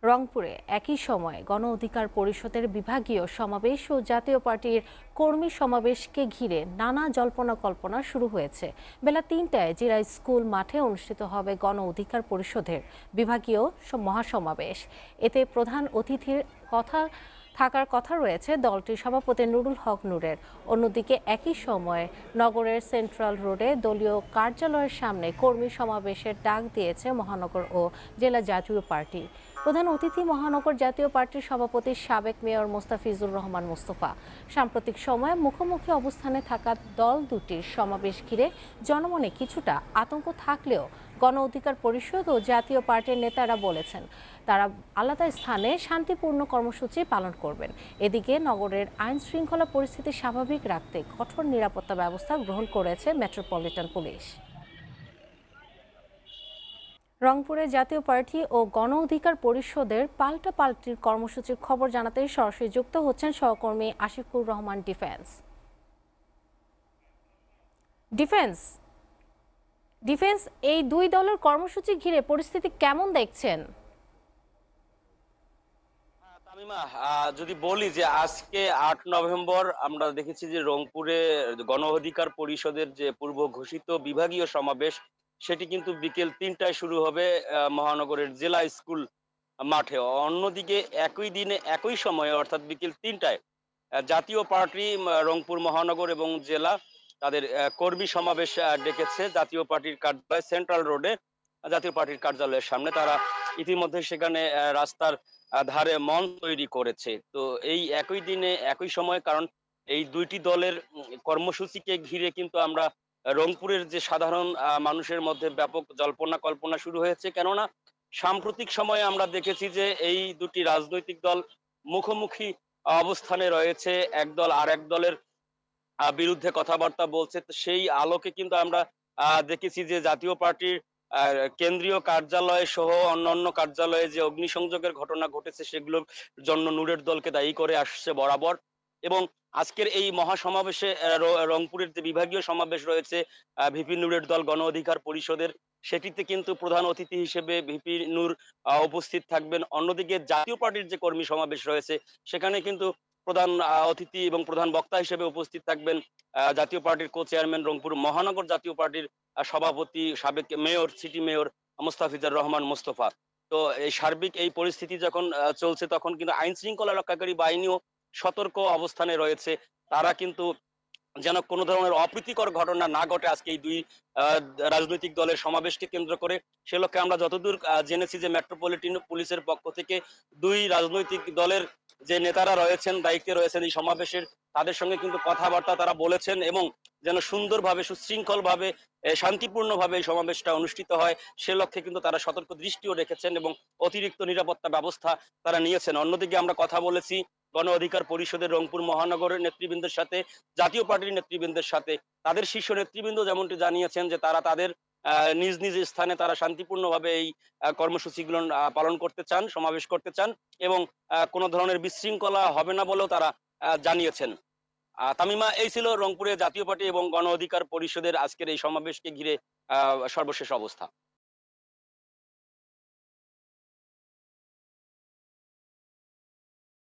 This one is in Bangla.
রংপুরে একই সময়ে গণ অধিকার পরিষদের বিভাগীয় সমাবেশ ও জাতীয় পার্টির কর্মী সমাবেশকে ঘিরে নানা জল্পনা কল্পনা শুরু হয়েছে। বেলা ৩টায় জিরা স্কুল মাঠে অনুষ্ঠিত হবে গণ অধিকার পরিষদের বিভাগীয় মহাসমাবেশ। এতে প্রধান অতিথির থাকার কথা রয়েছে দলটির সভাপতি নুরুল হক নূরের। অন্যদিকে একই সময়ে নগরের সেন্ট্রাল রোডে দলীয় কার্যালয়ের সামনে কর্মী সমাবেশের ডাক দিয়েছে মহানগর ও জেলা জাতীয় পার্টি। প্রধান অতিথি মহানগর জাতীয় পার্টির সভাপতি সাবেক মেয়র মোস্তাফিজুর রহমান মোস্তফা। সাম্প্রতিক সময়ে মুখোমুখি অবস্থানে থাকা দল দুটির সমাবেশ ঘিরে জনমনে কিছুটা আতঙ্ক থাকলেও গণ অধিকার পরিষদ ও জাতীয় পার্টির নেতারা বলেছেন তারা আলাদা স্থানে শান্তিপূর্ণ কর্মসূচি পালন করবেন। এদিকে নগরের আইন শৃঙ্খলা পরিস্থিতি স্বাভাবিক রাখতে কঠোর নিরাপত্তা ব্যবস্থা গ্রহণ করেছে মেট্রোপলিটন পুলিশ। রংপুরে জাতীয় পার্টি ও গণ অধিকার পরিষদের পাল্টাপাল্টির কর্মসূচির খবর জানাতে সরাসরি যুক্ত হচ্ছেন সহকর্মী আশিকুর রহমান। ডিফেন্স ডিফেন্স এই দুই দলের কর্মসূচি ঘিরে পরিস্থিতি কেমন দেখছেন? তামিমা, যদি বলি যে আজকে ৮ নভেম্বর আমরা দেখেছি যে রংপুরে গণ অধিকার পরিষদের যে পূর্ব ঘোষিত বিভাগীয় সমাবেশ সেটি কিন্তু বিকেল ৩টায় শুরু হবে মহানগরের জেলা স্কুল মাঠে। অন্যদিকে একই দিনে একই সময়ে অর্থাৎ বিকেল ৩টায় জাতীয় পার্টি রংপুর মহানগর এবং জেলা তাদের কর্মী সমাবেশ ডেকেছে জাতীয় পার্টির কার্যালয় সেন্ট্রাল রোডে। জাতীয় পার্টির কার্যালয়ের সামনে তারা ইতিমধ্যে সেখানে রাস্তার ধারে মঞ্চ তৈরি করেছে। তো এই একই দিনে একই সময়ে, কারণ এই দুইটি দলের কর্মসূচিকে ঘিরে কিন্তু আমরা রংপুরের যে সাধারণ মানুষের মধ্যে ব্যাপক জল্পনা কল্পনা শুরু হয়েছে। কেননা সাম্প্রতিক সময়ে আমরা দেখেছি যে এই দুটি রাজনৈতিক দল মুখোমুখি অবস্থানে রয়েছে। এক দল আরেক দলের বিরুদ্ধে কথাবার্তা বলছে। তো সেই আলোকে কিন্তু আমরা দেখেছি যে জাতীয় পার্টির আ কেন্দ্রীয় কার্যালয় সহ অন্যান্য কার্যালয়ে যে অগ্নিসংযোগের ঘটনা ঘটেছে সেগুলোর জন্য নূরের দলকে দায়ী করে আসছে বরাবর। এবং আজকের এই মহাসমাবেশে রংপুরের যে বিভাগীয় সমাবেশ রয়েছে ভিপি নূরের দল গণ অধিকার পরিষদের, সেটিতে কিন্তু প্রধান অতিথি হিসেবে ভিপি নূর উপস্থিত থাকবেন। অন্যদিকে জাতীয় পার্টির যে কর্মী সমাবেশ রয়েছে সেখানে কিন্তু প্রধান অতিথি এবং প্রধান বক্তা হিসেবে উপস্থিত থাকবেন জাতীয় পার্টির চেয়ারম্যান রংপুর মহানগর জাতীয় পার্টির সভাপতি সাবেক mayor city mayor Mostafizur Rahman Mostafa. তো এই সার্বিক এই পরিস্থিতি যখন চলছে তখন কিন্তু আইন শৃঙ্খলা রক্ষাকারী বাহিনীও সতর্ক অবস্থানে রয়েছে। তারা কিন্তু যেন কোনো ধরনের অপ্রীতিকর ঘটনা না ঘটে আজকে এই দুই রাজনৈতিক দলের সমাবেশকে কেন্দ্র করে। সে লক্ষ্যে আমরা যতদূর জেনেছি যে মেট্রোপলিটন পুলিশের পক্ষ থেকে দুই রাজনৈতিক দলের যে নেতারা রয়েছেন, দায়িত্বে রয়েছেন এই সমাবেশের, তাদের সঙ্গে কিন্তু কথাবার্তা তারা বলেছেন এবং যেন সুন্দরভাবে সুশৃঙ্খলভাবে শান্তিপূর্ণভাবে এই সমাবেশটা অনুষ্ঠিত হয় সে লক্ষ্যে কিন্তু তারা সতর্ক দৃষ্টিও রেখেছেন এবং অতিরিক্ত নিরাপত্তা ব্যবস্থা তারা নিয়েছেন। অন্যদিকে আমরা কথা বলেছি গণ অধিকার পরিষদের রংপুর মহানগরের নেতৃবৃন্দের সাথে, জাতীয় পার্টির নেতৃবৃন্দের সাথে। তাদের শীর্ষ নেতৃবৃন্দ যেমনটি জানিয়েছেন যে তারা তাদের নিজ নিজ স্থানে তারা শান্তিপূর্ণভাবে এই কর্মসূচিগুলো পালন করতে চান, সমাবেশ করতে চান এবং কোনো ধরনের বিশৃঙ্খলা হবে না বলেও তারা জানিয়েছেন। তামিমা, এই ছিল রংপুরে জাতীয় পার্টি এবং গণ অধিকার পরিষদের আজকের এই সমাবেশকে ঘিরে সর্বশেষ অবস্থা।